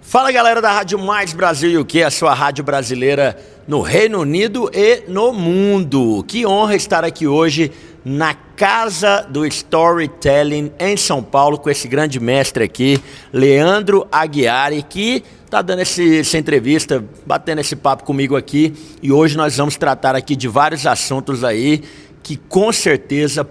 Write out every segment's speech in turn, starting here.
Fala galera da Rádio Mais Brasil UK, a sua rádio brasileira no Reino Unido e no mundo. Que honra estar aqui hoje na Casa do Storytelling em São Paulo com esse grande mestre aqui, Leandro Aguiari, que está dando essa entrevista, batendo esse papo comigo aqui. E hoje nós vamos tratar aqui de vários assuntos aí que com certeza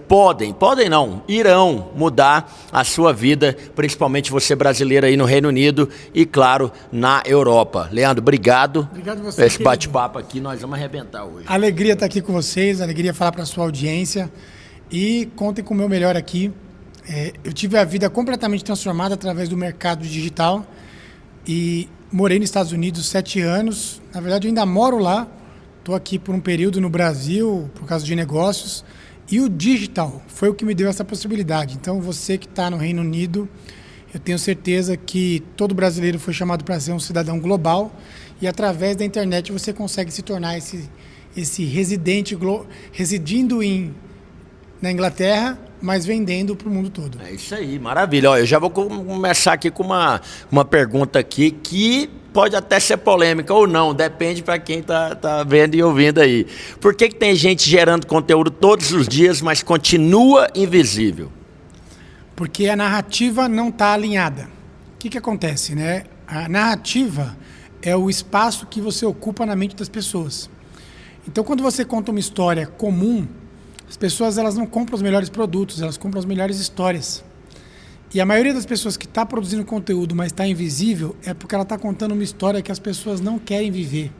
irão mudar a sua vida, principalmente você brasileiro aí no Reino Unido e, claro, na Europa. Leandro, obrigado. Obrigado você, por esse bate-papo aqui, nós vamos arrebentar hoje. Alegria estar aqui com vocês, alegria falar para a sua audiência e contem com o meu melhor aqui. Eu tive a vida completamente transformada através do mercado digital e morei nos Estados Unidos 7 anos. Na verdade, eu ainda moro lá. Estou aqui por um período no Brasil, por causa de negócios, e o digital foi o que me deu essa possibilidade. Então, você que está no Reino Unido, eu tenho certeza que todo brasileiro foi chamado para ser um cidadão global, e através da internet você consegue se tornar esse residente, residindo na Inglaterra, mas vendendo para o mundo todo. É isso aí, maravilha. Ó, eu já vou começar aqui com uma pergunta aqui que pode até ser polêmica ou não, depende para quem tá vendo e ouvindo aí. Por que tem gente gerando conteúdo todos os dias, mas continua invisível? Porque a narrativa não está alinhada. O que acontece, né? A narrativa é o espaço que você ocupa na mente das pessoas. Então, quando você conta uma história comum, as pessoas elas não compram os melhores produtos, elas compram as melhores histórias. E a maioria das pessoas que está produzindo conteúdo, mas está invisível, é porque ela está contando uma história que as pessoas não querem viver.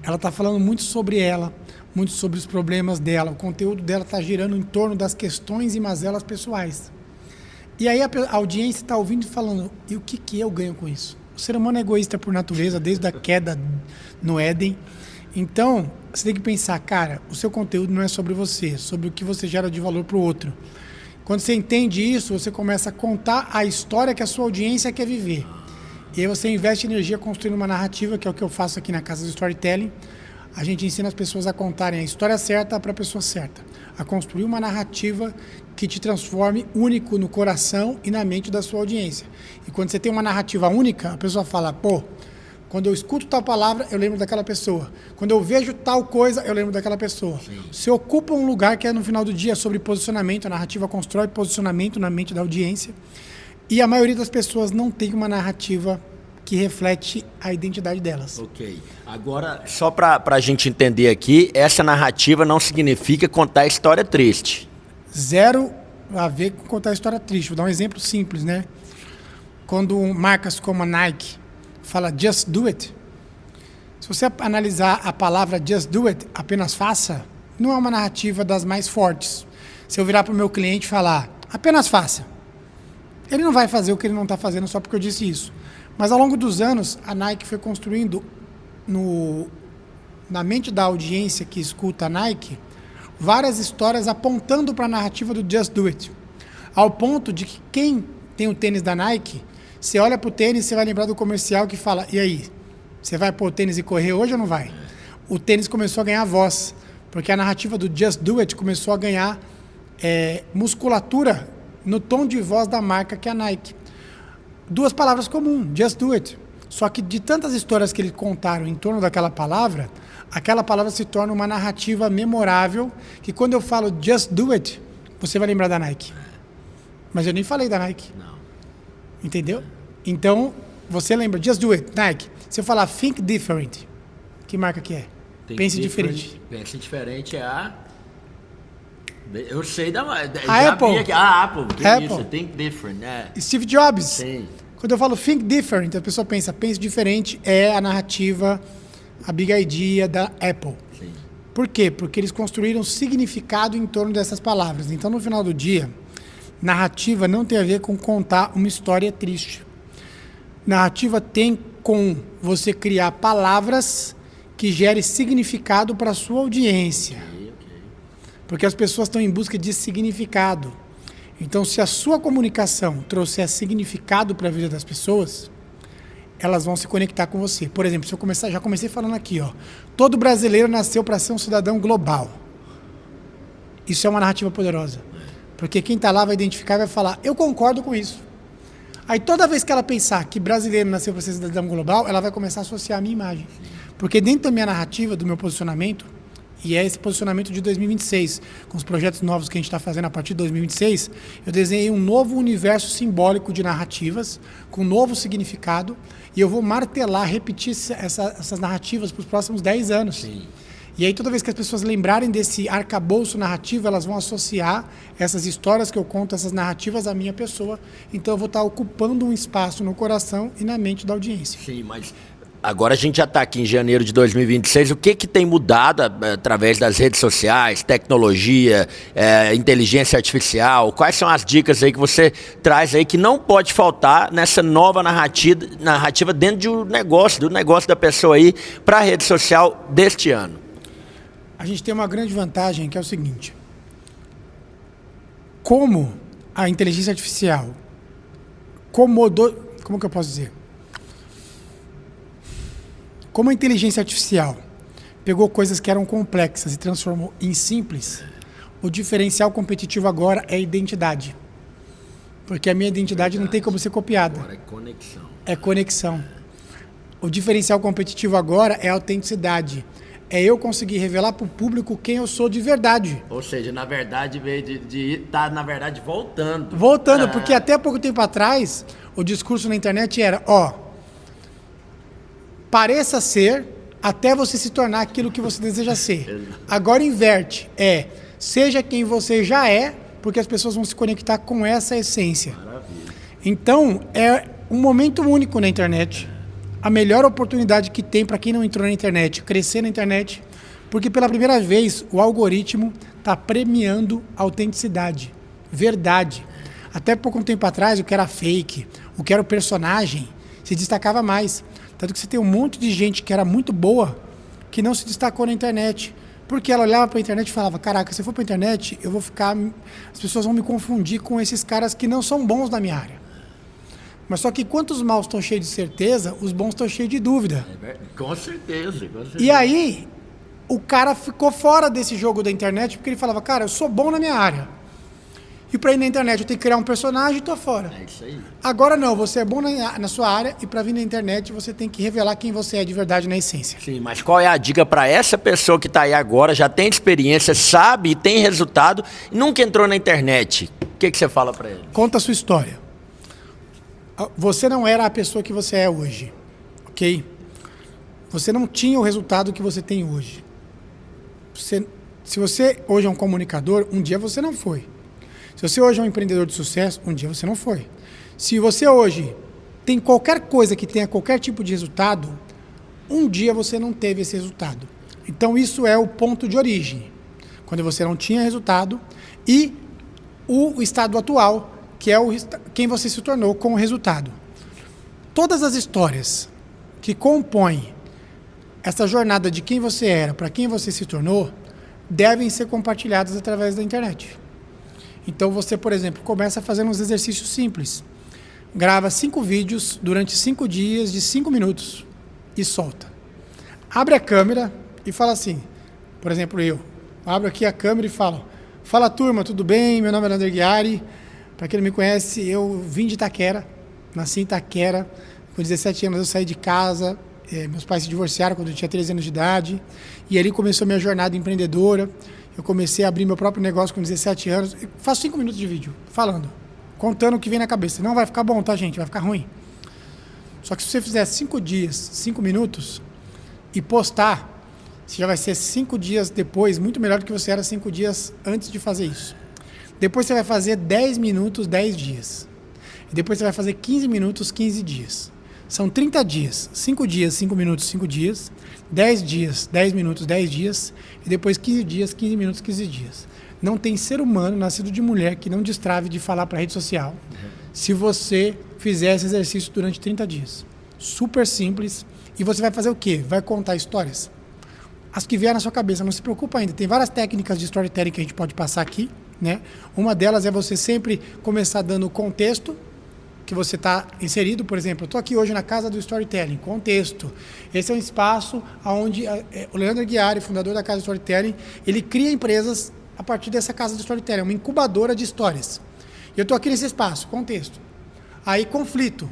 Ela está falando muito sobre ela, muito sobre os problemas dela. O conteúdo dela está girando em torno das questões e mazelas pessoais. E aí a audiência está ouvindo e falando, e o que eu ganho com isso? O ser humano é egoísta por natureza, desde a queda no Éden. Então, você tem que pensar, cara, o seu conteúdo não é sobre você, é sobre o que você gera de valor para o outro. Quando você entende isso, você começa a contar a história que a sua audiência quer viver. E aí você investe energia construindo uma narrativa, que é o que eu faço aqui na Casa do Storytelling. A gente ensina as pessoas a contarem a história certa para a pessoa certa. A construir uma narrativa que te transforme único no coração e na mente da sua audiência. E quando você tem uma narrativa única, a pessoa fala, pô, quando eu escuto tal palavra, eu lembro daquela pessoa. Quando eu vejo tal coisa, eu lembro daquela pessoa. Sim. Você ocupa um lugar que é no final do dia sobre posicionamento. A narrativa constrói posicionamento na mente da audiência. E a maioria das pessoas não tem uma narrativa que reflete a identidade delas. Ok. Agora, só para a gente entender aqui, essa narrativa não significa contar história triste. Zero a ver com contar história triste. Vou dar um exemplo simples, né? Quando marcas como a Nike fala just do it. Se você analisar a palavra just do it, apenas faça, não é uma narrativa das mais fortes. Se eu virar para o meu cliente e falar, apenas faça, ele não vai fazer o que ele não está fazendo só porque eu disse isso. Mas ao longo dos anos, a Nike foi construindo na mente da audiência que escuta a Nike, várias histórias apontando para a narrativa do just do it. Ao ponto de que quem tem o tênis da Nike, você olha pro tênis, você vai lembrar do comercial que fala, e aí, você vai pôr o tênis e correr hoje ou não vai? O tênis começou a ganhar voz, porque a narrativa do Just Do It começou a ganhar musculatura no tom de voz da marca que é a Nike. 2 palavras comuns, Just Do It. Só que de tantas histórias que eles contaram em torno daquela palavra, aquela palavra se torna uma narrativa memorável, que quando eu falo Just Do It, você vai lembrar da Nike. Mas eu nem falei da Nike. Não. Entendeu? Então, você lembra, just do it, Nike. Se eu falar think different, que marca que é? Pense diferente. Pense diferente é a... Eu sei da... A Apple. Aqui. A Apple. Apple. Isso, think different. Steve Jobs. Sim. Quando eu falo think different, a pessoa pensa, pense diferente é a narrativa, a big idea da Apple. Sim. Por quê? Porque eles construíram significado em torno dessas palavras. Então, no final do dia, narrativa não tem a ver com contar uma história triste. Narrativa tem com você criar palavras que gerem significado para a sua audiência. Okay. Porque as pessoas estão em busca de significado. Então, se a sua comunicação trouxer significado para a vida das pessoas, elas vão se conectar com você. Por exemplo, se eu já comecei falando aqui, ó, todo brasileiro nasceu para ser um cidadão global. Isso é uma narrativa poderosa. Porque quem está lá vai identificar e vai falar, eu concordo com isso. Aí toda vez que ela pensar que brasileiro nasceu para ser cidadão global, ela vai começar a associar a minha imagem. Porque dentro da minha narrativa, do meu posicionamento, e é esse posicionamento de 2026, com os projetos novos que a gente está fazendo a partir de 2026, eu desenhei um novo universo simbólico de narrativas, com um novo significado, e eu vou martelar, repetir essas narrativas para os próximos 10 anos. Sim. E aí toda vez que as pessoas lembrarem desse arcabouço narrativo, elas vão associar essas histórias que eu conto, essas narrativas à minha pessoa. Então eu vou estar ocupando um espaço no coração e na mente da audiência. Sim, mas agora a gente já está aqui em janeiro de 2026. O que tem mudado através das redes sociais, tecnologia, inteligência artificial? Quais são as dicas aí que você traz aí que não pode faltar nessa nova narrativa dentro do negócio da pessoa aí para a rede social deste ano? A gente tem uma grande vantagem que é o seguinte: como a inteligência artificial como que eu posso dizer? Como a inteligência artificial pegou coisas que eram complexas e transformou em simples, o diferencial competitivo agora é a identidade. Porque a minha identidade não tem como ser copiada. Agora é conexão. É conexão. O diferencial competitivo agora é a autenticidade. É eu conseguir revelar para o público quem eu sou de verdade. Ou seja, na verdade, veio de estar, na verdade, voltando. Voltando, porque até pouco tempo atrás, o discurso na internet era, pareça ser até você se tornar aquilo que você deseja ser. Agora inverte, seja quem você já é, porque as pessoas vão se conectar com essa essência. Maravilha. Então, é um momento único na internet. A melhor oportunidade que tem para quem não entrou na internet, crescer na internet, porque pela primeira vez o algoritmo está premiando autenticidade, verdade. Até pouco tempo atrás, o que era fake, o que era o personagem, se destacava mais. Tanto que você tem um monte de gente que era muito boa, que não se destacou na internet. Porque ela olhava para a internet e falava, caraca, se eu for para a internet, eu vou ficar... As pessoas vão me confundir com esses caras que não são bons na minha área. Mas só que quanto os maus estão cheios de certeza, os bons estão cheios de dúvida. Com certeza. E aí, o cara ficou fora desse jogo da internet, porque ele falava, cara, eu sou bom na minha área. E para ir na internet eu tenho que criar um personagem e tô fora. É isso aí. Agora não, você é bom na sua área e para vir na internet você tem que revelar quem você é de verdade na essência. Sim, mas qual é a dica para essa pessoa que está aí agora, já tem experiência, sabe e tem resultado, e nunca entrou na internet? O que você fala para ele? Conta a sua história. Você não era a pessoa que você é hoje, ok? Você não tinha o resultado que você tem hoje. Se você hoje é um comunicador, um dia você não foi. Se você hoje é um empreendedor de sucesso, um dia você não foi. Se você hoje tem qualquer coisa que tenha qualquer tipo de resultado, um dia você não teve esse resultado. Então isso é o ponto de origem. Quando você não tinha resultado e o estado atual, que é quem você se tornou com o resultado. Todas as histórias que compõem essa jornada de quem você era para quem você se tornou devem ser compartilhadas através da internet. Então você, por exemplo, começa fazendo uns exercícios simples. Grava 5 vídeos durante 5 dias de 5 minutos e solta. Abre a câmera e fala assim, por exemplo, eu abro aqui a câmera e falo, fala turma, tudo bem? Meu nome é Leandro Aguiari. Para quem não me conhece, eu vim de Itaquera, nasci em Itaquera. Com 17 anos eu saí de casa, meus pais se divorciaram quando eu tinha 13 anos de idade. E ali começou minha jornada empreendedora. Eu comecei a abrir meu próprio negócio com 17 anos. Faço 5 minutos de vídeo, falando, contando o que vem na cabeça. Não vai ficar bom, tá, gente? Vai ficar ruim. Só que se você fizer 5 dias, 5 minutos, e postar, você já vai ser 5 dias depois, muito melhor do que você era 5 dias antes de fazer isso. Depois você vai fazer 10 minutos, 10 dias. E depois você vai fazer 15 minutos, 15 dias. São 30 dias. 5 dias, 5 minutos, 5 dias. 10 dias, 10 minutos, 10 dias. E depois 15 dias, 15 minutos, 15 dias. Não tem ser humano nascido de mulher que não destrave de falar para a rede social se você fizer esse exercício durante 30 dias. Super simples. E você vai fazer o quê? Vai contar histórias. As que vier na sua cabeça, não se preocupa ainda. Tem várias técnicas de storytelling que a gente pode passar aqui, né? Uma delas é você sempre começar dando o contexto que você está inserido. Por exemplo, eu estou aqui hoje na Casa do Storytelling, contexto. Esse é um espaço onde o Leandro Aguiari, fundador da Casa do Storytelling, ele cria empresas a partir dessa Casa do Storytelling, uma incubadora de histórias. E eu estou aqui nesse espaço, contexto. Aí, conflito.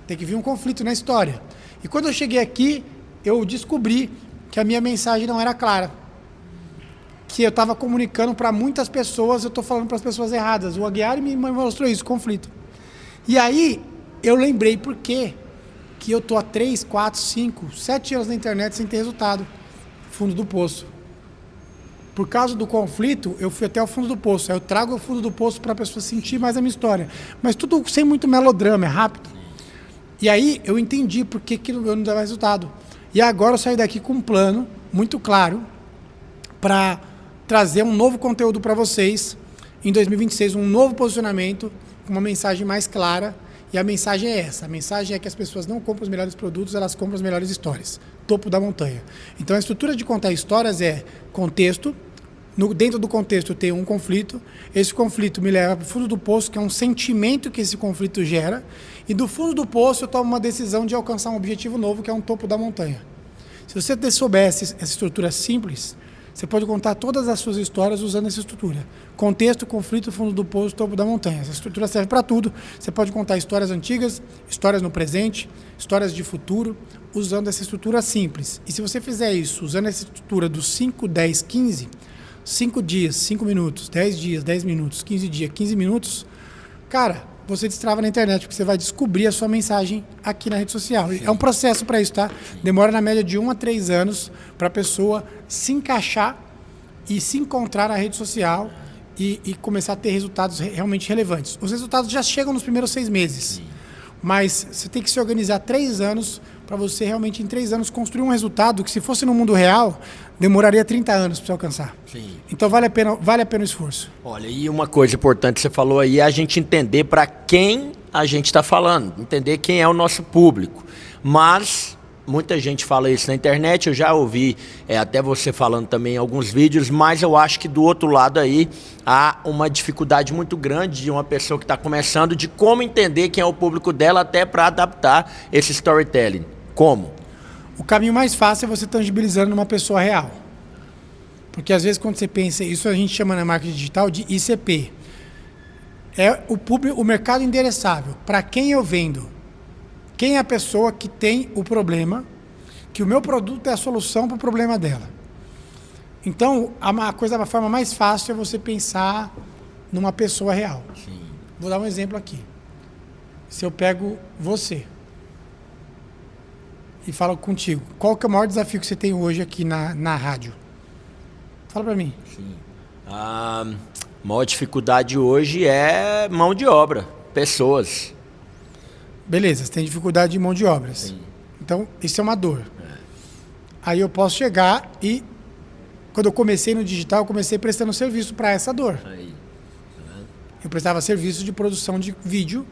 Tem que vir um conflito na história. E quando eu cheguei aqui, eu descobri que a minha mensagem não era clara. Que eu estava comunicando para muitas pessoas, eu estou falando para as pessoas erradas. O Aguiar me mostrou isso, conflito. E aí, eu lembrei por quê que eu estou há 3, 4, 5, 7 anos na internet sem ter resultado. Fundo do poço. Por causa do conflito, eu fui até o fundo do poço. Aí eu trago o fundo do poço para a pessoa sentir mais a minha história. Mas tudo sem muito melodrama, é rápido. E aí eu entendi por que eu não dava resultado. E agora eu saio daqui com um plano muito claro para trazer um novo conteúdo para vocês em 2026, um novo posicionamento, com uma mensagem mais clara. E a mensagem é essa. A mensagem é que as pessoas não compram os melhores produtos, elas compram as melhores histórias. Topo da montanha. Então a estrutura de contar histórias é contexto. Dentro do contexto eu tenho um conflito. Esse conflito me leva para o fundo do poço, que é um sentimento que esse conflito gera. E do fundo do poço eu tomo uma decisão de alcançar um objetivo novo, que é um topo da montanha. Se você soubesse essa estrutura simples, você pode contar todas as suas histórias usando essa estrutura. Contexto, conflito, fundo do poço, topo da montanha. Essa estrutura serve para tudo. Você pode contar histórias antigas, histórias no presente, histórias de futuro, usando essa estrutura simples. E se você fizer isso usando essa estrutura dos 5, 10, 15, 5 dias, 5 minutos, 10 dias, 10 minutos, 15 dias, 15 minutos, cara, você destrava na internet, porque você vai descobrir a sua mensagem aqui na rede social. Sim. É um processo para isso, tá? Sim. Demora na média de 1 a 3 anos para a pessoa se encaixar e se encontrar na rede social e começar a ter resultados realmente relevantes. Os resultados já chegam nos primeiros 6 meses. Sim. Mas você tem que se organizar 3 anos para você realmente, em 3 anos, construir um resultado que, se fosse no mundo real, demoraria 30 anos para você alcançar. Sim. Então vale a pena o esforço. Olha, e uma coisa importante que você falou aí é a gente entender para quem a gente está falando, entender quem é o nosso público. Mas muita gente fala isso na internet, eu já ouvi até você falando também em alguns vídeos, mas eu acho que do outro lado aí há uma dificuldade muito grande de uma pessoa que está começando, de como entender quem é o público dela, até para adaptar esse storytelling. Como? O caminho mais fácil é você tangibilizando numa pessoa real. Porque às vezes quando você pensa, isso a gente chama na marketing digital de ICP. É o mercado endereçável. Para quem eu vendo? Quem é a pessoa que tem o problema, que o meu produto é a solução para o problema dela. Então, a forma mais fácil é você pensar numa pessoa real. Sim. Vou dar um exemplo aqui. Se eu pego você e falo contigo, qual que é o maior desafio que você tem hoje aqui na rádio? Fala para mim. Sim. A maior dificuldade hoje é mão de obra, pessoas. Beleza, você tem dificuldade de mão de obras. Sim. Então, isso é uma dor. Aí eu posso chegar e, quando eu comecei no digital, eu comecei prestando serviço para essa dor. Aí. Eu prestava serviço de produção de vídeo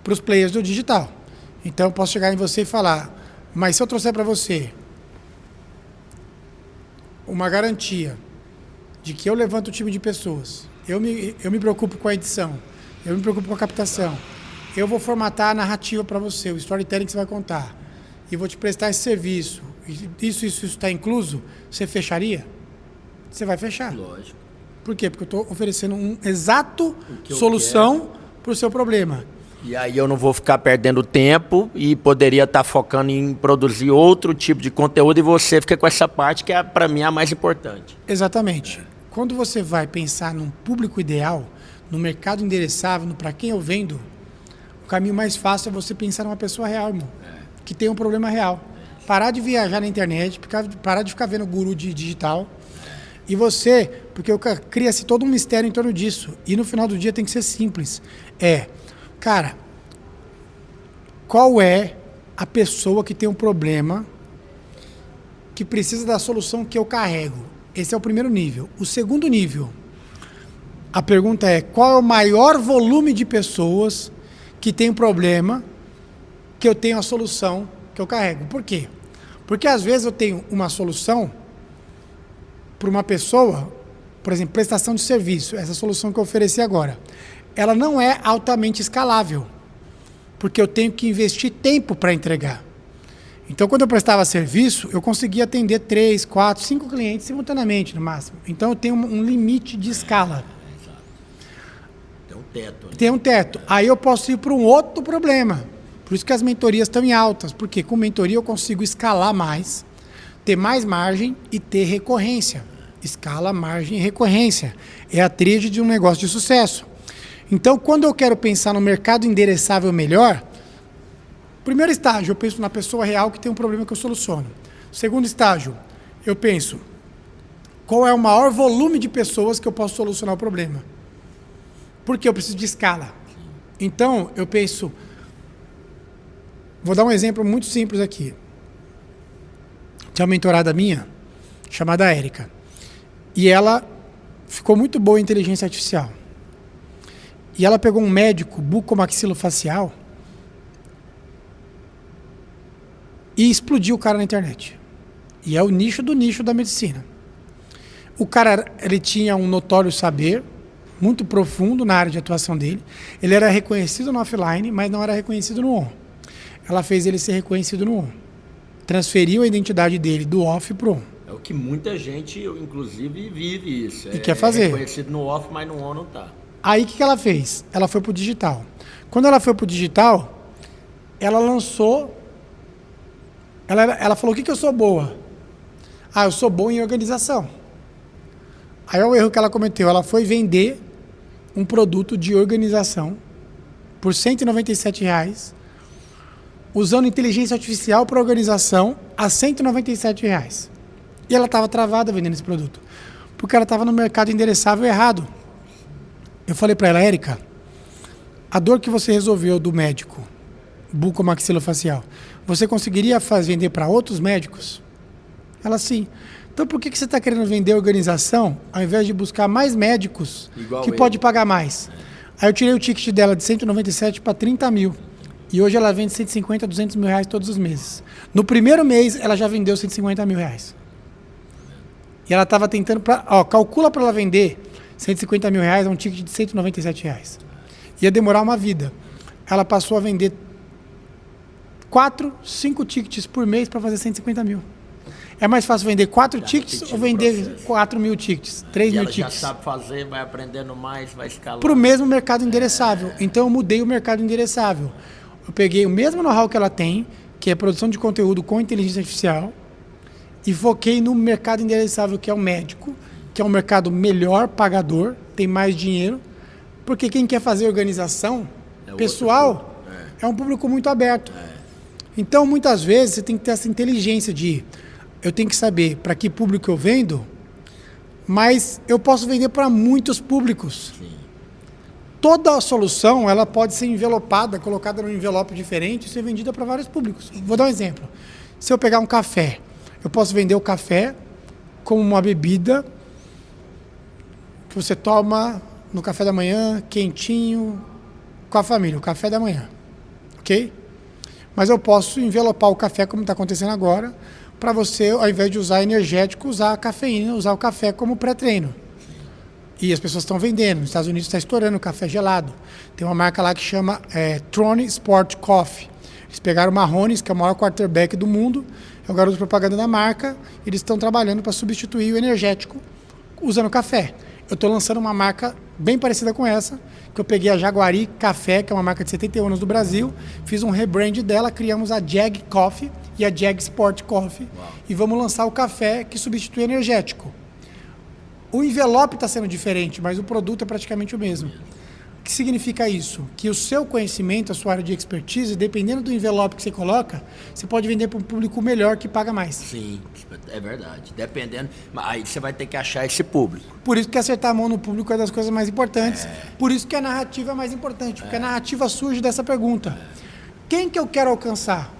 para os players do digital. Então, eu posso chegar em você e falar, mas se eu trouxer para você uma garantia de que eu levanto o time de pessoas, eu me preocupo com a edição, eu me preocupo com a captação, eu vou formatar a narrativa para você, o storytelling que você vai contar, e vou te prestar esse serviço, isso está incluso, você fecharia? Você vai fechar. Lógico. Por quê? Porque eu estou oferecendo uma exato solução para o seu problema. E aí eu não vou ficar perdendo tempo e poderia estar focando em produzir outro tipo de conteúdo, e você fica com essa parte que é, para mim, a mais importante. Exatamente. Quando você vai pensar num público ideal, no mercado endereçável, no para quem eu vendo, o caminho mais fácil é você pensar numa pessoa real, irmão, que tem um problema real. Parar de viajar na internet, parar de ficar vendo guru de digital. E você, porque cria-se todo um mistério em torno disso. E no final do dia tem que ser simples. Cara, qual é a pessoa que tem um problema que precisa da solução que eu carrego? Esse é o primeiro nível. O segundo nível, a pergunta é, qual é o maior volume de pessoas que tem um problema que eu tenho a solução que eu carrego? Por quê? Porque às vezes eu tenho uma solução para uma pessoa, por exemplo, prestação de serviço, essa solução que eu ofereci agora, ela não é altamente escalável, porque eu tenho que investir tempo para entregar. Então, quando eu prestava serviço, eu conseguia atender 3, 4, 5 clientes simultaneamente, no máximo. Então, eu tenho um limite de escala. teto. Né? Tem um teto. Aí eu posso ir para um outro problema. Por isso que as mentorias estão em altas. Porque com mentoria eu consigo escalar mais, ter mais margem e ter recorrência. Escala, margem e recorrência. É a tríade de um negócio de sucesso. Então, quando eu quero pensar no mercado endereçável melhor, primeiro estágio, eu penso na pessoa real que tem um problema que eu soluciono. Segundo estágio, eu penso qual é o maior volume de pessoas que eu posso solucionar o problema. Porque eu preciso de escala. Então, eu penso... Vou dar um exemplo muito simples aqui. Tinha uma mentorada minha, chamada Érica. E ela ficou muito boa em inteligência artificial. E ela pegou um médico bucomaxilofacial e explodiu o cara na internet. E é o nicho do nicho da medicina. O cara, ele tinha um notório saber muito profundo na área de atuação dele. Ele era reconhecido no offline, mas não era reconhecido no on. Ela fez ele ser reconhecido no on. Transferiu a identidade dele do off pro on. É o que muita gente, inclusive, vive isso. E quer fazer. É reconhecido no off, mas no on não tá. Aí o que ela fez? Ela foi pro digital. Quando ela foi pro digital, ela lançou... Ela falou, o que eu sou boa? Ah, eu sou boa em organização. Aí é o erro que ela cometeu. Ela foi vender um produto de organização por R$197, usando inteligência artificial para organização a R$197. E ela estava travada vendendo esse produto, porque ela estava no mercado endereçável errado. Eu falei para ela, Érica, a dor que você resolveu do médico bucomaxilofacial, você conseguiria vender para outros médicos? Ela, sim. Então por que você está querendo vender organização ao invés de buscar mais médicos igual que ele pode pagar mais? Aí eu tirei o ticket dela de 197 para 30 mil. E hoje ela vende 150, 200 mil reais todos os meses. No primeiro mês ela já vendeu 150 mil reais. E ela estava tentando, calcula para ela vender 150 mil reais, é um ticket de 197 reais. Ia demorar uma vida. Ela passou a vender 4, 5 tickets por mês para fazer 150 mil. É mais fácil vender 4 tickets ou vender 4 mil tickets, 3 mil tickets? Já sabe fazer, vai aprendendo mais, vai escalando. Para o mesmo mercado endereçável. Então eu mudei o mercado endereçável. Eu peguei o mesmo know-how que ela tem, que é produção de conteúdo com inteligência artificial, e foquei no mercado endereçável, que é o médico, que é um mercado melhor pagador, tem mais dinheiro, porque quem quer fazer organização pessoal é um público muito aberto. Então, muitas vezes, você tem que ter essa inteligência de eu tenho que saber para que público eu vendo, mas eu posso vender para muitos públicos. Sim. Toda a solução ela pode ser envelopada, colocada num envelope diferente e ser vendida para vários públicos. Vou dar um exemplo. Se eu pegar um café, eu posso vender o café como uma bebida que você toma no café da manhã, quentinho, com a família, o café da manhã. Ok? Mas eu posso envelopar o café, como está acontecendo agora, para você, ao invés de usar energético, usar a cafeína, usar o café como pré-treino. E as pessoas estão vendendo. Nos Estados Unidos está estourando o café gelado. Tem uma marca lá que chama Throne Sport Coffee. Eles pegaram o Mahomes, que é o maior quarterback do mundo, é o garoto de propaganda da marca, e eles estão trabalhando para substituir o energético usando café. Eu estou lançando uma marca bem parecida com essa, que eu peguei a Jaguari Café, que é uma marca de 71 anos do Brasil, fiz um rebrand dela, criamos a Jag Coffee e a Jag Sport Coffee. Uau. E vamos lançar o café que substitui energético. O envelope está sendo diferente, mas o produto é praticamente o mesmo. O que significa isso? Que o seu conhecimento, a sua área de expertise, dependendo do envelope que você coloca, você pode vender para um público melhor que paga mais. Sim, é verdade. Dependendo, aí você vai ter que achar esse público. Por isso que acertar a mão no público é das coisas mais importantes. Por isso que a narrativa é mais importante, porque a narrativa surge dessa pergunta. Quem que eu quero alcançar?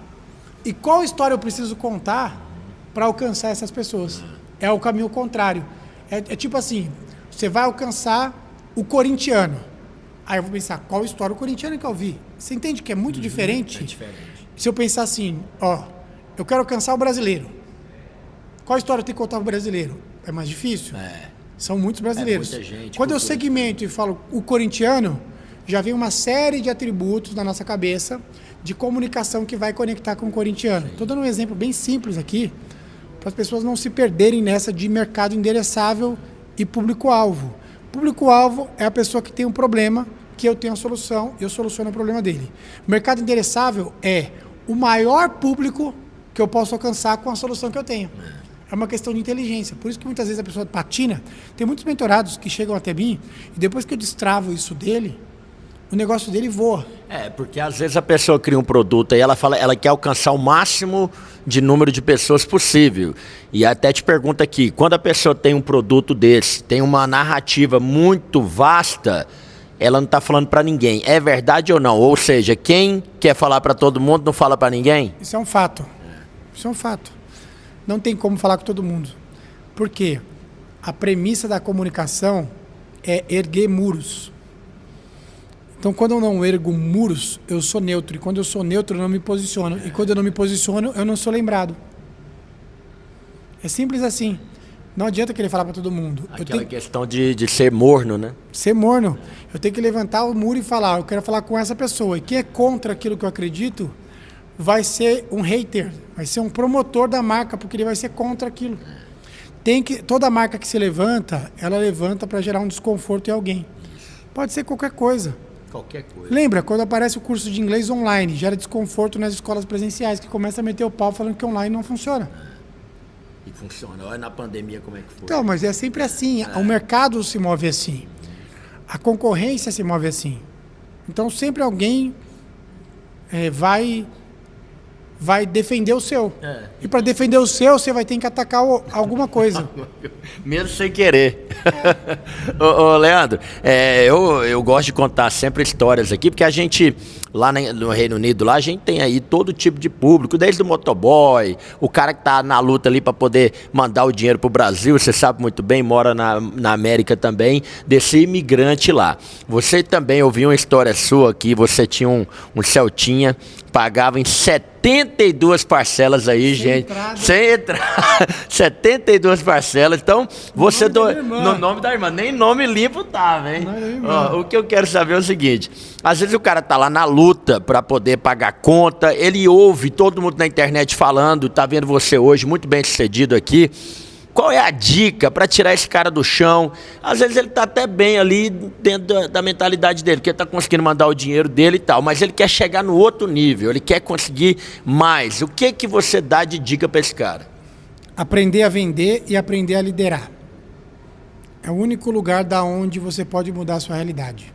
E qual história eu preciso contar para alcançar essas pessoas? É o caminho contrário. É tipo assim, você vai alcançar o corintiano. Aí eu vou pensar, qual história o corintiano que eu vi? Você entende que é muito diferente? É diferente. Se eu pensar assim, eu quero alcançar o brasileiro. Qual história eu tenho que contar para o brasileiro? É mais difícil? São muitos brasileiros. Muita gente, quando eu segmento e falo o corintiano, já vem uma série de atributos na nossa cabeça de comunicação que vai conectar com o corintiano. Estou dando um exemplo bem simples aqui, para as pessoas não se perderem nessa de mercado endereçável e público-alvo. Público-alvo é a pessoa que tem um problema, porque eu tenho a solução, eu soluciono o problema dele. O mercado endereçável é o maior público que eu posso alcançar com a solução que eu tenho. É uma questão de inteligência. Por isso que muitas vezes a pessoa patina. Tem muitos mentorados que chegam até mim e depois que eu destravo isso dele, o negócio dele voa. Porque às vezes a pessoa cria um produto e ela fala, ela quer alcançar o máximo de número de pessoas possível. E até te pergunta aqui, quando a pessoa tem um produto desse, tem uma narrativa muito vasta, ela não está falando para ninguém. É verdade ou não? Ou seja, quem quer falar para todo mundo não fala para ninguém? Isso é um fato. Isso é um fato. Não tem como falar com todo mundo. Por quê? A premissa da comunicação é erguer muros. Então, quando eu não ergo muros, eu sou neutro. E quando eu sou neutro, eu não me posiciono. E quando eu não me posiciono, eu não sou lembrado. É simples assim. Não adianta querer falar para todo mundo. Aquela questão de ser morno, né? Ser morno. Eu tenho que levantar o muro e falar, eu quero falar com essa pessoa. E quem é contra aquilo que eu acredito vai ser um hater, vai ser um promotor da marca, porque ele vai ser contra aquilo. Toda marca que se levanta, ela levanta para gerar um desconforto em alguém. Pode ser qualquer coisa. Qualquer coisa. Lembra, quando aparece o curso de inglês online, gera desconforto nas escolas presenciais, que começa a meter o pau falando que online não funciona. E funciona. Olha na pandemia como é que foi. Então, mas é sempre assim. O mercado se move assim. A concorrência se move assim. Então, sempre alguém vai defender o seu. E para defender o seu, você vai ter que atacar alguma coisa. Mesmo sem querer. Ô, Leandro, eu gosto de contar sempre histórias aqui, porque a gente, lá no Reino Unido, lá a gente tem aí todo tipo de público, desde o motoboy, o cara que tá na luta ali para poder mandar o dinheiro pro Brasil, você sabe muito bem, mora na América também, desse imigrante lá. Você também ouviu uma história sua aqui, você tinha um Celtinha, pagava em 72 parcelas aí, gente. Sem entrada. 72 parcelas. Então, você no nome da irmã. Nem nome limpo tava, hein? O que eu quero saber é o seguinte. Às vezes o cara tá lá na luta para poder pagar conta, ele ouve todo mundo na internet falando, tá vendo você hoje muito bem sucedido aqui. Qual é a dica para tirar esse cara do chão? Às vezes ele está até bem ali dentro da mentalidade dele, porque ele está conseguindo mandar o dinheiro dele e tal, mas ele quer chegar no outro nível, ele quer conseguir mais. O que você dá de dica para esse cara? Aprender a vender e aprender a liderar. É o único lugar da onde você pode mudar a sua realidade.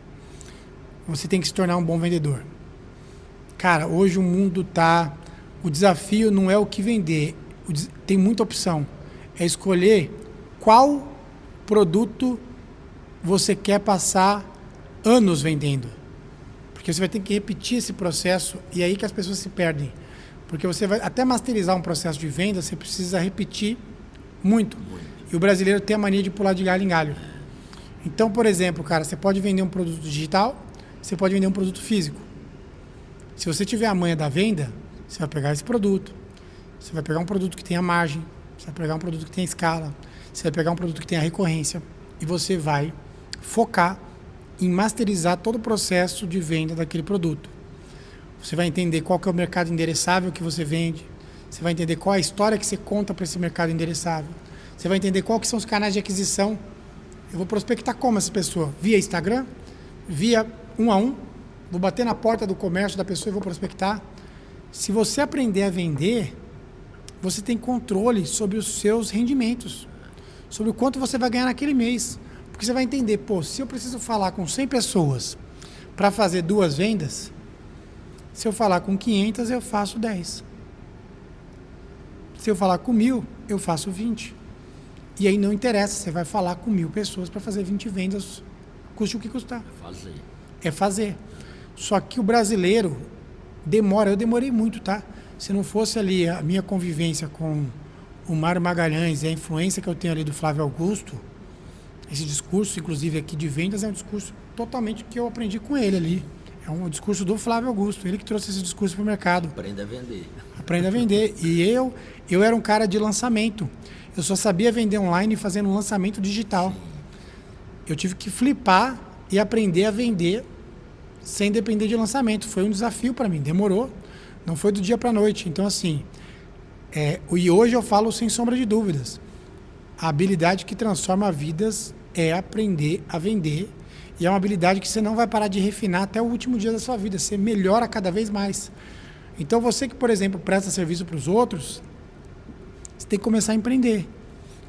Você tem que se tornar um bom vendedor. Cara, hoje o mundo tá... O desafio não é o que vender, tem muita opção. É escolher qual produto você quer passar anos vendendo. Porque você vai ter que repetir esse processo e é aí que as pessoas se perdem. Porque você vai até masterizar um processo de venda, você precisa repetir muito. E o brasileiro tem a mania de pular de galho em galho. Então, por exemplo, cara, você pode vender um produto digital, você pode vender um produto físico. Se você tiver a manha da venda, você vai pegar esse produto. Você vai pegar um produto que tenha margem. Você vai pegar um produto que tenha escala, você vai pegar um produto que tenha recorrência e você vai focar em masterizar todo o processo de venda daquele produto. Você vai entender qual que é o mercado endereçável que você vende, você vai entender qual é a história que você conta para esse mercado endereçável, você vai entender quais que são os canais de aquisição. Eu vou prospectar como essa pessoa? Via Instagram, via 1 a 1, vou bater na porta do comércio da pessoa e vou prospectar. Se você aprender a vender, você tem controle sobre os seus rendimentos, sobre o quanto você vai ganhar naquele mês. Porque você vai entender, se eu preciso falar com 100 pessoas para fazer 2 vendas, se eu falar com 500, eu faço 10. Se eu falar com 1.000, eu faço 20. E aí não interessa, você vai falar com 1.000 pessoas para fazer 20 vendas, custe o que custar. É fazer. Só que o brasileiro demora, eu demorei muito, tá? Se não fosse ali a minha convivência com o Mário Magalhães e a influência que eu tenho ali do Flávio Augusto, esse discurso, inclusive aqui de vendas, é um discurso totalmente que eu aprendi com ele ali. É um discurso do Flávio Augusto, ele que trouxe esse discurso para o mercado. Aprenda a vender. Aprenda a vender. E eu era um cara de lançamento. Eu só sabia vender online fazendo um lançamento digital. Eu tive que flipar e aprender a vender sem depender de lançamento. Foi um desafio para mim, demorou. Não foi do dia para a noite. Então, assim, e hoje eu falo sem sombra de dúvidas. A habilidade que transforma vidas é aprender a vender E é uma habilidade que você não vai parar de refinar até o último dia da sua vida. Você melhora cada vez mais. Então você que, por exemplo, presta serviço para os outros, você tem que começar a empreender.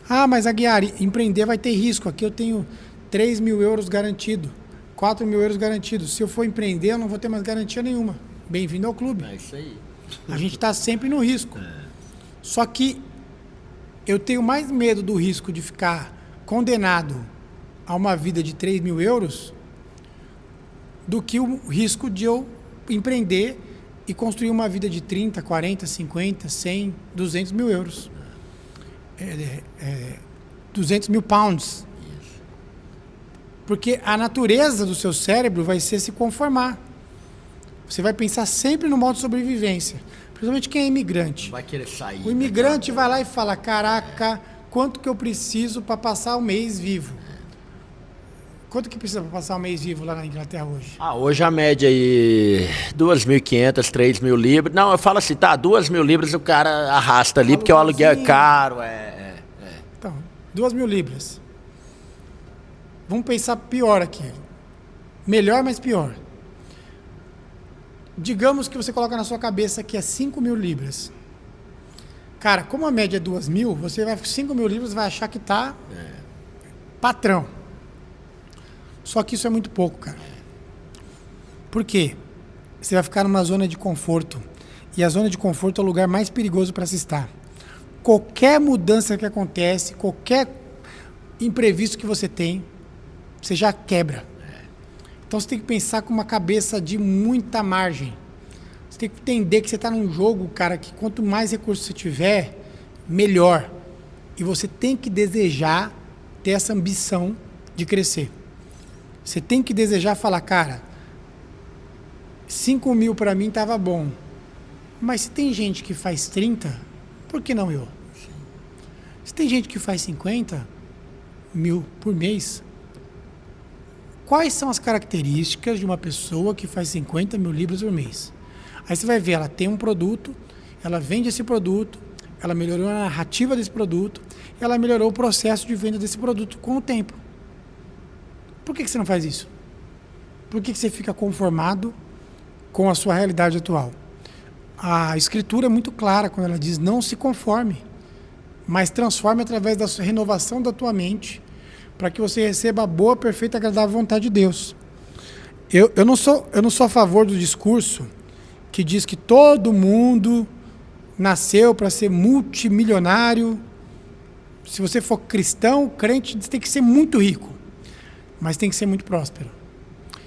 Ah, mas Aguiar, empreender vai ter risco. Aqui eu tenho 3 mil euros garantido, 4 mil euros garantidos. Se eu for empreender, eu não vou ter mais garantia nenhuma. Bem-vindo ao clube. É isso aí. A gente está sempre no risco. Só que eu tenho mais medo do risco de ficar condenado a uma vida de 3 mil euros do que o risco de eu empreender e construir uma vida de 30, 40, 50, 100, 200 mil euros. 200 mil pounds. Porque a natureza do seu cérebro vai ser se conformar. Você vai pensar sempre no modo de sobrevivência. Principalmente quem é imigrante. Vai querer sair. O imigrante vai lá e fala, caraca, quanto que eu preciso para passar o mês vivo? Quanto que precisa para passar um mês vivo lá na Inglaterra hoje? Hoje a média aí, 2.500, 3.000 libras. Não, eu falo assim, 2.000 libras o cara arrasta ali, porque o aluguel é caro. Então, 2.000 libras. Vamos pensar pior aqui. Melhor, mas pior. Digamos que você coloca na sua cabeça que é 5.000 libras. Cara, como a média é 2.000, você vai 5.000 libras vai achar que tá patrão. Só que isso é muito pouco, cara. Por quê? Você vai ficar numa zona de conforto. E a zona de conforto é o lugar mais perigoso para se estar. Qualquer mudança que acontece, qualquer imprevisto que você tem, você já quebra. Então você tem que pensar com uma cabeça de muita margem. Você tem que entender que você está num jogo, cara, que quanto mais recursos você tiver, melhor. E você tem que desejar ter essa ambição de crescer. Você tem que desejar falar, cara, 5.000 para mim estava bom. Mas se tem gente que faz 30, por que não eu? Se tem gente que faz 50 mil por mês, quais são as características de uma pessoa que faz 50 mil libras por mês? Aí você vai ver, ela tem um produto, ela vende esse produto, ela melhorou a narrativa desse produto, ela melhorou o processo de venda desse produto com o tempo. Por que você não faz isso? Por que você fica conformado com a sua realidade atual? A Escritura é muito clara quando ela diz, não se conforme, mas transforme através da renovação da tua mente, para que você receba a boa, perfeita e agradável vontade de Deus. Eu não sou a favor do discurso que diz que todo mundo nasceu para ser multimilionário. Se você for cristão, crente, você tem que ser muito rico, mas tem que ser muito próspero.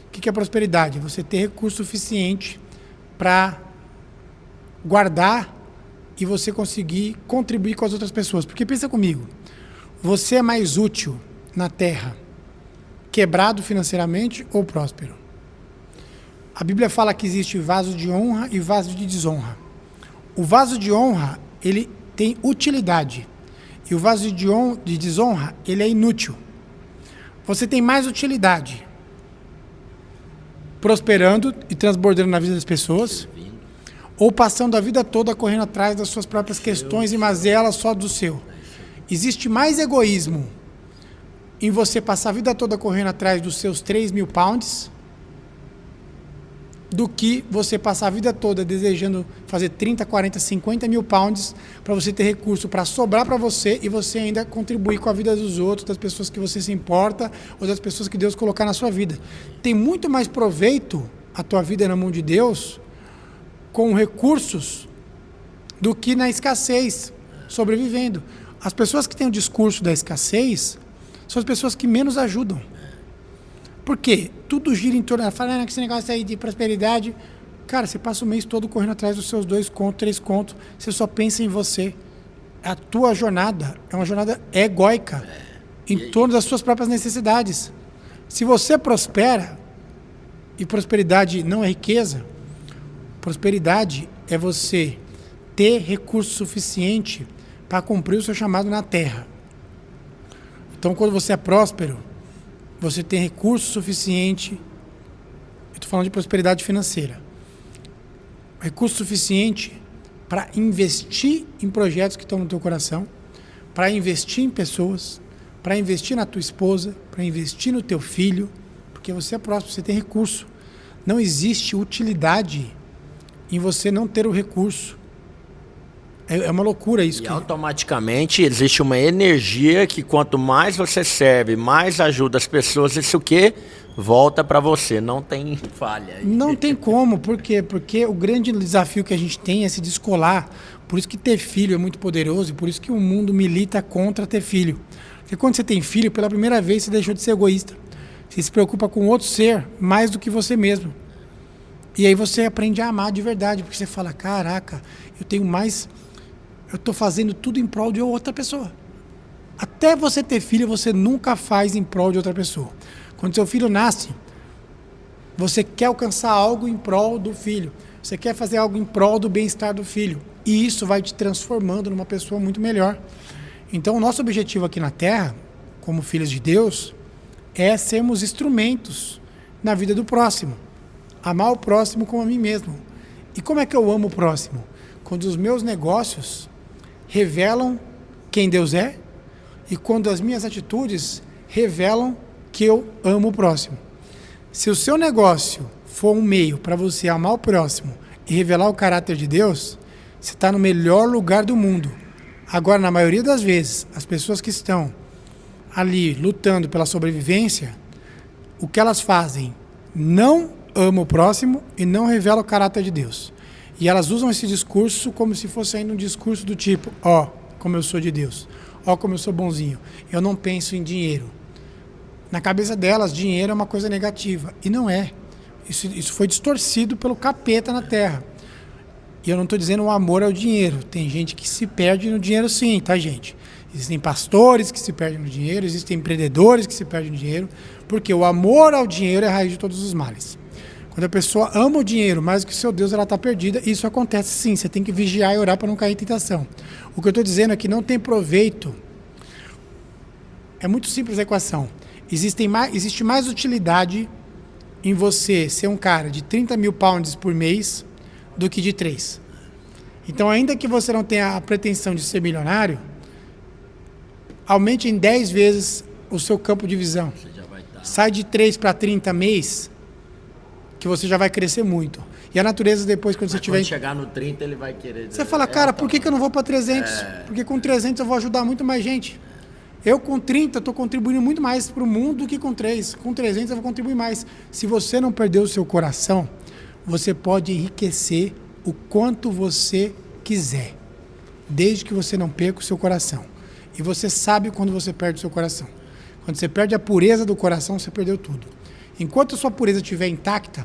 O que é prosperidade? Você ter recurso suficiente para guardar e você conseguir contribuir com as outras pessoas. Porque pensa comigo, você é mais útil na Terra quebrado financeiramente ou próspero? A Bíblia fala que existe vaso de honra e vaso de desonra. O vaso de honra, ele tem utilidade. E o vaso de desonra, ele é inútil. Você tem mais utilidade prosperando e transbordando na vida das pessoas, ou passando a vida toda correndo atrás das suas próprias questões e mazelas só do seu. Existe mais egoísmo em você passar a vida toda correndo atrás dos seus 3.000 pounds do que você passar a vida toda desejando fazer 30, 40, 50 mil pounds para você ter recurso para sobrar para você e você ainda contribuir com a vida dos outros, das pessoas que você se importa ou das pessoas que Deus colocar na sua vida. Tem muito mais proveito a tua vida na mão de Deus com recursos do que na escassez, sobrevivendo. As pessoas que têm o discurso da escassez são as pessoas que menos ajudam. Por quê? Tudo gira em torno... Falando que esse negócio aí de prosperidade... Cara, você passa o mês todo correndo atrás dos seus 2 contos, 3 contos. Você só pensa em você. A tua jornada é uma jornada egóica. Em torno das suas próprias necessidades. Se você prospera... E prosperidade não é riqueza. Prosperidade é você ter recurso suficiente para cumprir o seu chamado na terra. Então, quando você é próspero... Você tem recurso suficiente, eu estou falando de prosperidade financeira, recurso suficiente para investir em projetos que estão no teu coração, para investir em pessoas, para investir na tua esposa, para investir no teu filho, Porque você é próximo, você tem recurso. Não existe utilidade em você não ter o recurso. É uma loucura isso. E automaticamente existe uma energia que quanto mais você serve, mais ajuda as pessoas, isso que volta para você, não tem falha. Não tem como, por quê? Porque o grande desafio que a gente tem é se descolar. Por isso que ter filho é muito poderoso e por isso que o mundo milita contra ter filho. Porque quando você tem filho, pela primeira vez você deixou de ser egoísta. Você se preocupa com outro ser mais do que você mesmo. E aí você aprende a amar de verdade, porque você fala, caraca, eu estou fazendo tudo em prol de outra pessoa. Até você ter filho, você nunca faz em prol de outra pessoa. Quando seu filho nasce, você quer alcançar algo em prol do filho. Você quer fazer algo em prol do bem-estar do filho. E isso vai te transformando numa pessoa muito melhor. Então, o nosso objetivo aqui na Terra, como filhos de Deus, é sermos instrumentos na vida do próximo. Amar o próximo como a mim mesmo. E como é que eu amo o próximo? Quando os meus negócios revelam quem Deus é e quando as minhas atitudes revelam que eu amo o próximo. Se o seu negócio for um meio para você amar o próximo e revelar o caráter de Deus, você está no melhor lugar do mundo. Agora, na maioria das vezes, as pessoas que estão ali lutando pela sobrevivência, o que elas fazem? Não amam o próximo e não revelam o caráter de Deus. E elas usam esse discurso como se fosse ainda um discurso do tipo, ó, como eu sou de Deus, ó, como eu sou bonzinho, eu não penso em dinheiro. Na cabeça delas, dinheiro é uma coisa negativa. E não é. Isso foi distorcido pelo capeta na Terra. E eu não estou dizendo o amor ao dinheiro. Tem gente que se perde no dinheiro sim, tá, gente? Existem pastores que se perdem no dinheiro, existem empreendedores que se perdem no dinheiro, porque o amor ao dinheiro é a raiz de todos os males. Quando a pessoa ama o dinheiro mais do que o seu Deus, ela está perdida. E isso acontece sim, você tem que vigiar e orar para não cair em tentação. O que eu estou dizendo é que não tem proveito. É muito simples a equação. Existe mais utilidade em você ser um cara de 30 mil pounds por mês do que de 3. Então, ainda que você não tenha a pretensão de ser milionário, aumente em 10 vezes o seu campo de visão. Sai de 3 para 30 mês, que você já vai crescer muito. E a natureza depois, quando você tiver... Quando chegar no 30, ele vai querer... Você fala, cara, por que eu não vou para 300? Porque com 300 eu vou ajudar muito mais gente. Eu com 30 estou contribuindo muito mais para o mundo do que com 3. Com 300 eu vou contribuir mais. Se você não perder o seu coração, você pode enriquecer o quanto você quiser. Desde que você não perca o seu coração. E você sabe quando você perde o seu coração. Quando você perde a pureza do coração, você perdeu tudo. Enquanto a sua pureza estiver intacta,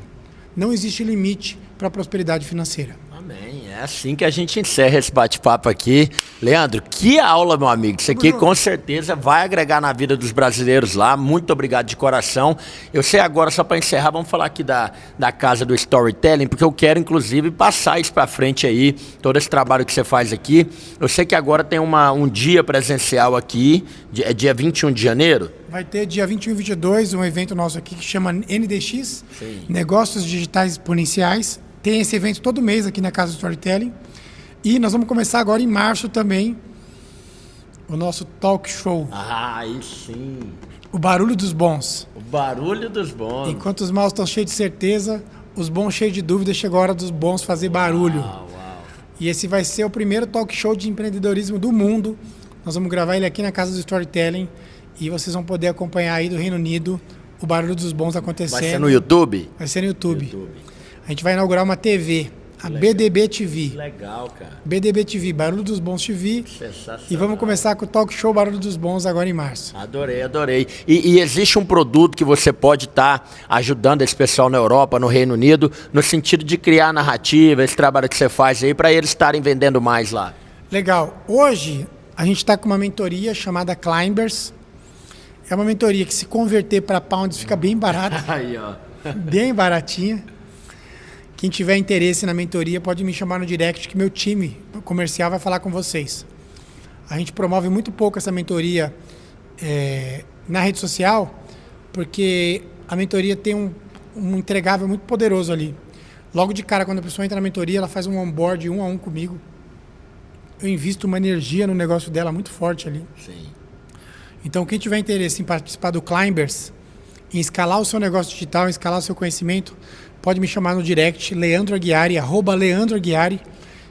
não existe limite para a prosperidade financeira. Amém. É assim que a gente encerra esse bate-papo aqui. Leandro, que aula, meu amigo. Isso aqui com certeza vai agregar na vida dos brasileiros lá. Muito obrigado de coração. Eu sei agora, só para encerrar, vamos falar aqui da Casa do Storytelling, porque eu quero, inclusive, passar isso para frente aí, todo esse trabalho que você faz aqui. Eu sei que agora tem um dia presencial aqui, é dia 21 de janeiro. Vai ter dia 21 e 22 um evento nosso aqui que chama NDX, Sim. Negócios Digitais Exponenciais. Tem esse evento todo mês aqui na Casa do Storytelling. E nós vamos começar agora em março também o nosso talk show. Ah, aí sim. O barulho dos bons. O barulho dos bons. Enquanto os maus estão cheios de certeza, os bons cheios de dúvida, chegou a hora dos bons fazer barulho. Uau. E esse vai ser o primeiro talk show de empreendedorismo do mundo. Nós vamos gravar ele aqui na Casa do Storytelling. E vocês vão poder acompanhar aí do Reino Unido o barulho dos bons acontecendo. Vai ser no YouTube? Vai ser no YouTube. A gente vai inaugurar uma TV, a BDB TV. Legal, cara. BDB TV, Barulho dos Bons TV. Sensacional. E vamos começar com o talk show Barulho dos Bons agora em março. Adorei. E existe um produto que você pode estar ajudando esse pessoal na Europa, no Reino Unido, no sentido de criar narrativa, esse trabalho que você faz aí, para eles estarem vendendo mais lá. Legal. Hoje, a gente está com uma mentoria chamada Climbers. É uma mentoria que, se converter para pounds, fica bem barata. Aí, ó. Bem baratinha. Quem tiver interesse na mentoria pode me chamar no direct, que meu time comercial vai falar com vocês. A gente promove muito pouco essa mentoria na rede social, porque a mentoria tem um entregável muito poderoso ali. Logo de cara, quando a pessoa entra na mentoria, ela faz um onboard 1 a 1 comigo. Eu invisto uma energia no negócio dela muito forte ali. Sim. Então, quem tiver interesse em participar do Climbers, em escalar o seu negócio digital, em escalar o seu conhecimento, pode me chamar no direct, Leandro Aguiari, @Leandro Aguiari,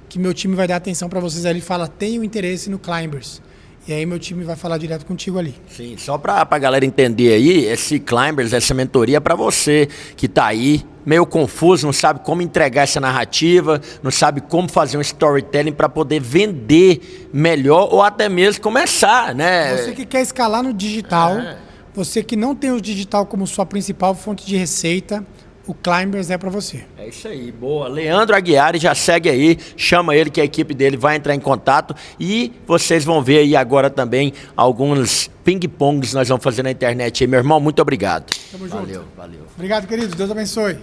que meu time vai dar atenção para vocês ali. Fala, tenho interesse no Climbers. E aí meu time vai falar direto contigo ali. Sim, só para a galera entender aí, esse Climbers, essa mentoria é para você que tá aí meio confuso, não sabe como entregar essa narrativa, não sabe como fazer um storytelling para poder vender melhor ou até mesmo começar, né? Você que quer escalar no digital, você que não tem o digital como sua principal fonte de receita, o Climbers é para você. É isso aí, boa. Leandro Aguiari, já segue aí, chama ele que a equipe dele vai entrar em contato e vocês vão ver aí agora também alguns ping-pongs que nós vamos fazer na internet aí. Meu irmão, muito obrigado. Tamo junto. Valeu. Obrigado, querido. Deus abençoe.